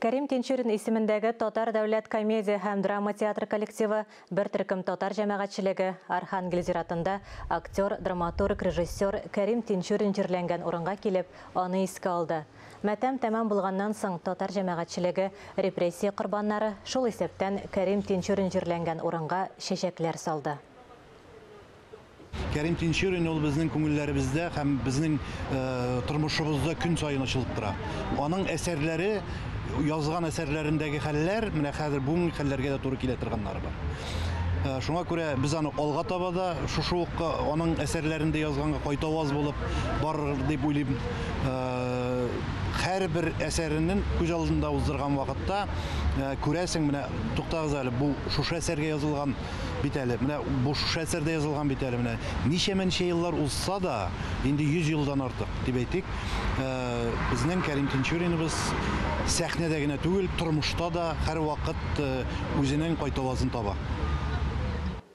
Кәрим Тинчурин исемендәге Татар дәүләт комедия һәм драма театр коллективы бер төркем татар җәмәгатьчелеге Архангель зиратында актер, драматург, режиссер Кәрим Тинчурин җирләнгән урынга килеп, аны искә алды. Мәтәм тәмам булганнан соң татар җәмәгатьчелеге репрессия корбаннары шул исәптән Кәрим Тинчурин җирләнгән урынга чәчәкләр салды. Кәрим Тинчурин ул безнең күңелләребездә һәм безнең тормышыбызда көн саен ачылып тора. Аның әсәрләре, язган әсәрләрендәге хәлләр, менә хәзер бу хәлләргә дә туры килә торганнары бар. Шуңа күрә без аны алга таба да шушы ук аның әсәрләрендә язганга кайтаваз булып барыр дип уйлыйм. Һәрбер әсәренең күз алдында уздырган вакытта күрәсең, менә туктагыз әле, бу шушы әсәргә язылган бит әле, менә бу шушы әсәрдә язылган бит әле, менә ничә еллар узса да, инде 100 елдан артык дип әйтик. Безнең Кәрим Тинчуриныбыз сәхнәдә генә түгел, тормышта да һәр вакыт үзенең кайтавазын таба.